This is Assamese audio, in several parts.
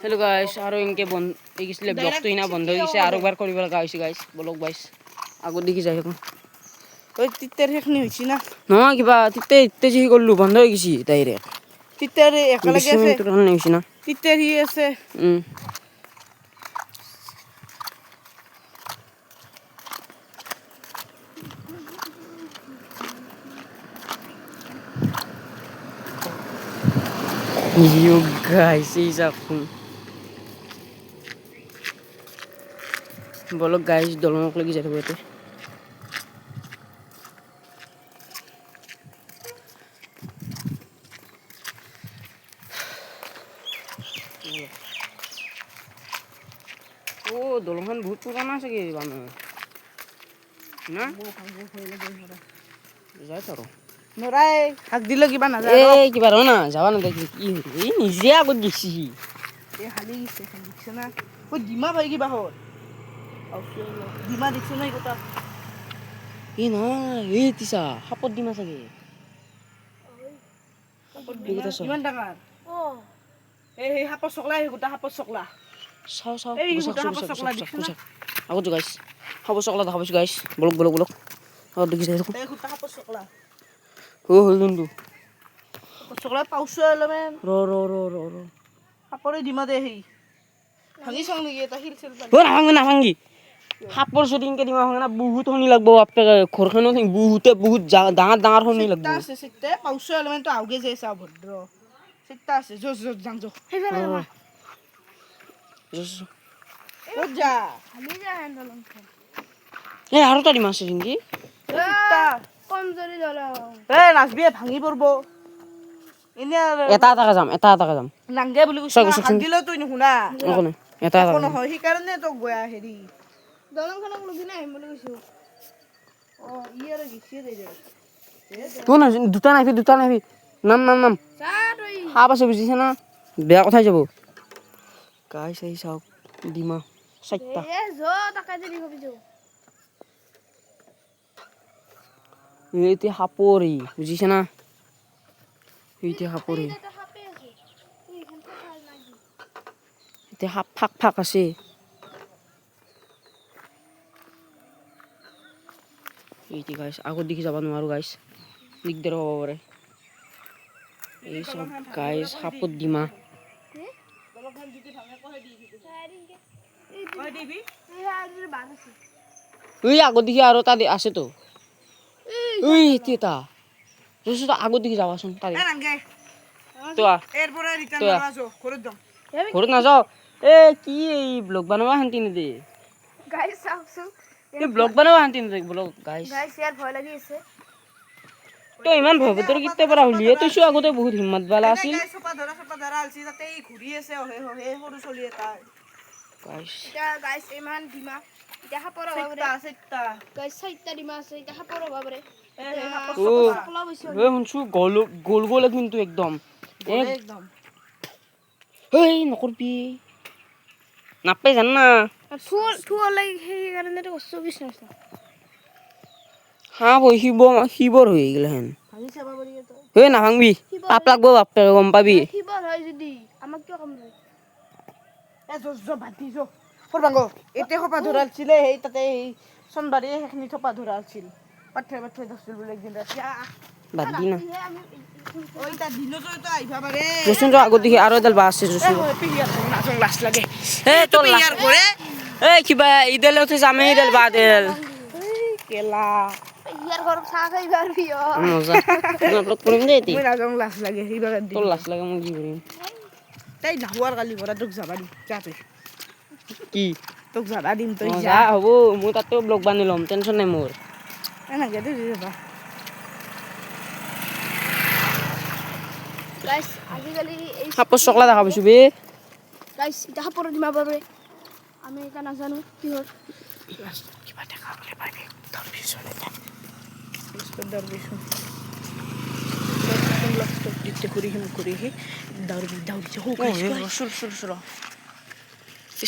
हेलो गाइस आरो इनके बंद इसलिए ब्लॉग तो इना बंद हो गई से आरो बार करिब लगा होइसे गाइस ब्लॉग गाइस আগত দেখি যাই এখন ওই তিত্তের হেখনি হইছি না নহয় কিবা তিতে ইতে যি করলু বন্ধ হৈ গিছি তাইরে তিত্তের একালাগে আছে তো নাই হইছি না তিত্তের হি আছে You guys is up. बोलो गाइस दलंग लगी जाते बोते ओ दलंगन बहुत पुराना से के बानो ना যাই তারো নরাই হাক দিল কিবা না যা এই কিবা র না যাবা না দেখি কি এই নিজে আগত গেছি এ হালি গেছে দেখছ না ওই ডিমা ভাই কিবা হল ডিমা দেখছ না কথা এই না এই তিসা হাপত ডিমা সাগে ইমান ডাঙৰ ও এই হাপৰ চকলা এই গোটা হাপৰ চকলা চাও চাও এই গোটা হাপৰ চকলা দেখছ না আগত গাইস হাপৰ চকলা দেখা পাইছো গাইস বলক বলক বলক আৰ দেখি যাই এই গোটা হাপৰ চকলা ও হল কিন্তু চকলা পাউছো এলেমেন ৰ ৰ ৰ ৰ ৰ হাপৰে ডিমা দে হেই ভাঙি চাং নেকি এটা হিল চেল ও না ভাঙি হাপৰ শুটিং কে দিমা ভাঙনা বহুত হনি লাগবো আপে ঘৰখানো বহুতে বহুত ডাঙৰ ডাঙৰ হনি লাগবো সিতা আছে সিতে পাউছো এলেমেন তো আউগে যাইছে ভদ্র সিতা আছে জো জো জাং জো হেই ও যা খালি যা হ্যান্ডলং এ আৰু তা ডিমা আছে নেকি সিতা কমজোরি দলা এ নাচবি ভাঙি পড়ব এনে এটা এটা যাম নাংগে বুলি কৈছ হাত দিলে তুই নুশুনা কোনে এটা কোন হয় সেই কাৰণে তো গয়া হেৰি দলংখনক লগি নাই আহিম বুলি কৈছো ও ইয়াৰ গিছি দে দে তো না দুটা নাইবি নাম চা তই সাপ আছে বুজিছ না বেয়া কথাই যাব গাইস এই চাওক ডিমা চাইটা এ জো টাকা দি কবি জো এইতে হাপৰি বুজিছ না এইতে হাপৰি এটা হাপে আছে তুই এখান থেকে খাই লাগি এইতে হাপ ফাক আছে এইতে গাইস আগত দেখি যাব নোৱাৰো গাইস দিগদাৰ হ'ব পাৰে এই সব গাইস হাপত ডিমা দলখন যদি ভাঙে কই দি চাৰিংকে কই দিবি এই আজি বান আছে ওই আগত দেখি আৰু তা আছে তো ওই তিতা রসুটা আগত দেখি যাবাচোন তাই এ নাংগে তো এর পরে রিটার্ন করা আছো করে দাও ঘৰত নাযাও এ কি এই ব্লগ বানাবা শান্তি নেদে গাইস চাওকচোন এই ব্লগ বানাবা শান্তি নেদে ব্লগ গাইস গাইস ইয়াৰ ভয় লাগি আছে তো ইমান ভয়ভীতৰ কিতে পৰা হলিয়ে তইছো আগতে বহুত হিম্মত বালা আছিল সোপা ধৰা আলছি তাতে ই ঘুৰি আছে হে সৰু চলি এটা গাইস এটা গাইস ইমান ডিমা এটা হাপৰ বাবৰে সেটা গাইস চাইটা ডিমা আছে এটা হাপৰ বাবৰে ও এ শুনছো গোল গোল কিন্তু একদম একদম এই নকৰবি নাপাই জান না থুৰ লাগি সেই কাৰণে তো কষ্ট বিছ নষ্ট হা বই শিবৰ হৈ গেল হেন ভাঙি চাবা পাৰি তো এই নাভাঙবি পাপ লাগব বাপ গম পাবি কিবৰ হয় যদি আমাক কিয় কাম নাই এ জো বাতি জো ফৰবাঙ্গ এতে সোপা ধৰা আলছিলে সেই তাতে এই সোমবাৰে হেখনি থপা ধৰা আছিল পাঠে দছিল বুলি একদিন ৰাতি বাদ দি না ওই তা দিনো তো আইবা পাৰে ৰসুন তো আগত দেখি আৰু এডাল বাছ আছে রসুন পিয়ার নাচং লাস লাগে এ তোর পিয়ার করে এ কিবা ইদেল উঠে যামে ইদেল বাদেল কেলা ইয়াৰ ঘৰত চাহ খাই পাৰবি মজা ব্লগ কৰিম দে এতি মই নাচং লাস লাগে হিবা দি তোৰ লাজ লাগে মই কি কৰিম তাই নাহুয়ার কালি ভরা তোক যাবা দি যা তুই কি তোক যাবা দিম তুই যা যা হ'ব মই তাতে ব্লগ বানি ল'ম টেনশ্যন নাই মোৰ এনেকে দে যাবা গাইস আজিকালি এই সাপৰ চকলা দেখা পাইছো বে গাইস এটা হাপৰ ডিমা বাবৰে আমি এটা নাজানো কি হল কিবা দেখা পালে পাবি তাৰ পিছলে ইস্কদাৰ বিশু লাস তো দিতে কৰি হে দাউৰি হো সুৰ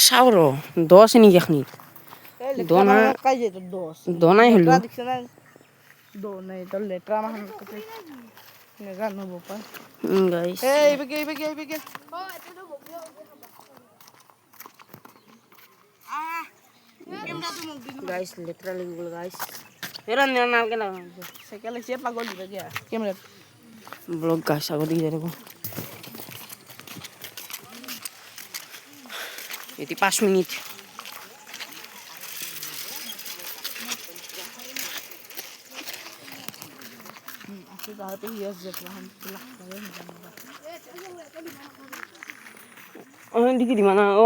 চাও ৰ দ আছে নেকি এখনি দোনা কাই যে তো দোস দনাই হলো দেখছ না দো নাই তো লেটরা মাহন কতে নেজানো বাপা গাইস এই বেগে ও এটা তো ববিয়া গাইছ লেতেৰা লাগি গ'ল গাইছ এৰা নালকে না চাইকেল আছে পাগল দিবা দিয়া কেমেৰা ব্লগ গাইছ আগত দেখি যাই থাকো এটি 5 মিনিট আছে গাতে হিয়াস যে প্লান দেখি দিমা না ও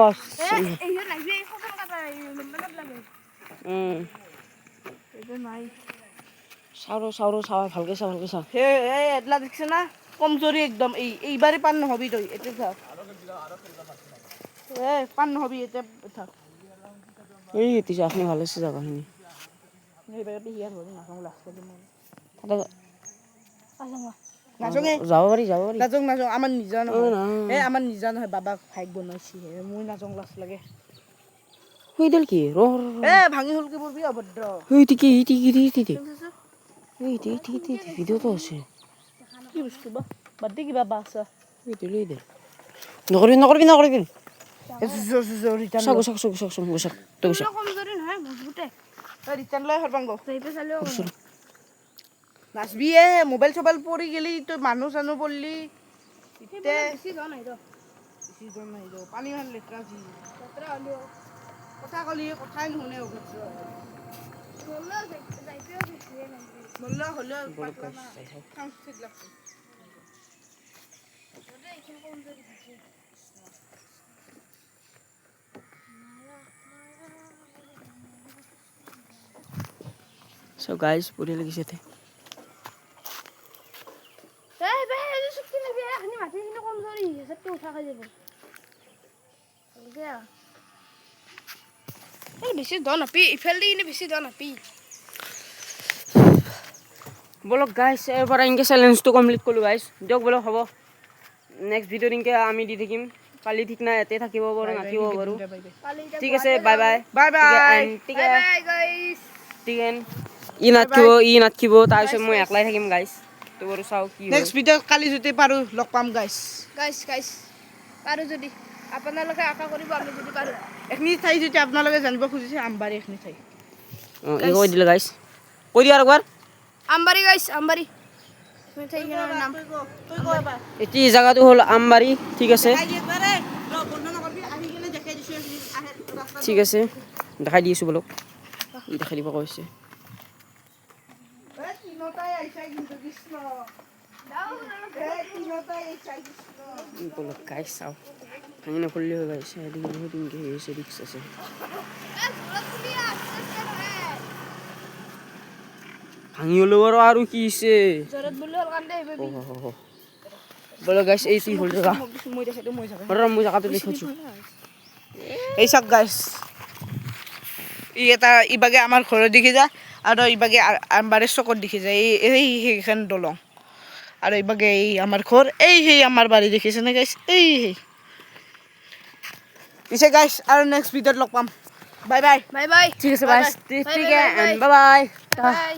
এই লাগবে খতম কাটা লম্বা লাগে এটা নাই সাউরো সাউরো সাওয়া ভালকে চা হে এই এডলা দেখছ না কমজোরি একদম এইবারে পান নহবি তুই এটা থাক এ পান নহবি এটা থাক এই এতিছে আপনি ভালো আছে জায়গাখিনি এইবারে হিয়াস হল না কম লাগছে তাতে নাচঙে যাব পারি নাচং আমার নিজা না। নহয় আমার নিজা নহয় বাবাক ভাইক বনাইছি মই নাচং লাজ লাগে ওই দেল কি র ভাঙি হল কি বলবি অভদ্র ওই টিকি ভিডিও তো আছে কি বস্তু বা বাদ দি কিবা বা আছে ওই দে নকরবি রিটার্ন সাগো তো বসা কমজোরি নহয় মজবুতে রিটার্ন লয় হরবাঙ্গ যাইবে চালেও নাচবি মোবাইল চোবাইল পড়ি গেলি তুই মানুহ চানুহ পড়লি বেছি জন নাই পানী মান লেতেৰা যি যাত্রা হলেও কথা কলি কথাই নুশুনে অভদ্র বললো যাইতেও বেশি নাই বললে হলেও পাতলা না খাম ঠিক লাগছে ওটা এখানে কমজোরি থাকে সো গাইস বঢ়িয়া লাগিছে তে এই বে এই সুকি নেবে এখনি মাটি কিনে কমজোরি সবটো উঠা খাই যাব দিয়া এই বেছি দ নাপি ইফাল দি বেছি দ নাপি বলক গাইস এবাৰ ইনকে চ্যালেঞ্জটো কমপ্লিট কৰিলো গাইস দিয়ক বলক হ'ব নেক্সট ভিডিঅ' ইনকে আমি দি থাকিম কালি ঠিক নাই এতে থাকিব পাৰো নাথিব পাৰো ঠিক আছে বাই বাই বাই বাই ঠিক বাই আছে বাই গাইস ঠিক আছে ই নাথিব তাৰপিছত মই একলাই থাকিম গাইস তো বাৰু চাও কি হয় নেক্সট ভিডিঅ কালি যদি পাৰো লগ পাম গাইস গাইস পাৰো যদি আপোনালোকে আশা কৰিব আমি যদি পাৰো এখনি ঠাই যদি আপোনালোকে জানিব খুজিছে আমবাৰী এখনি ঠাই এই কৈ দিলে গাইস কৈ দিয়া আৰু একবাৰ আমবাৰী গাইস আমবাৰী তুমি ঠাই নাম তুই কো এবাৰ এটি জায়গাটো হ'ল আমবাৰী ঠিক আছে বন্ধ নকৰবি আহি কিনে দেখাই দিছো আহে ৰাস্তা ঠিক আছে দেখাই দি আছো বলক ই দেখাই দিব কৈছে তিনটাই আইছা কিন্তু কৃষ্ণ তিনটাই আইছা কৃষ্ণ বলক গাইস চাও ভাঙি নকৰিলে হৈ গাইছে এদিকে বহুত ইনকে হৈ আছে ৰিক্স আছে ভাঙি হ'লেও আৰু কি হৈছে জৰত বুলি হল কান্দে বেবি বলক গাইস এই কি হ'ল জায়গা মই দেখাইতো মই যাবে মই জায়গাটো দেখাইছো এই চাওক গাইস এটা ইবাগে আমাৰ ঘৰৰ দেখি যায় আৰু ইবাগে আমবাৰে চকত দেখি যায় এই সেইখন দলং আৰু ইবাগে এই আমাৰ ঘৰ সেই আমাৰ বাৰী দেখিছে নে গাইস সেই পিছে গাইস আৰু নেক্সট ভিডিঅ'ত লগ পাম বাই বাই বাই বাই ঠিক আছে গাইস ঠিক আছে বাই বাই বাই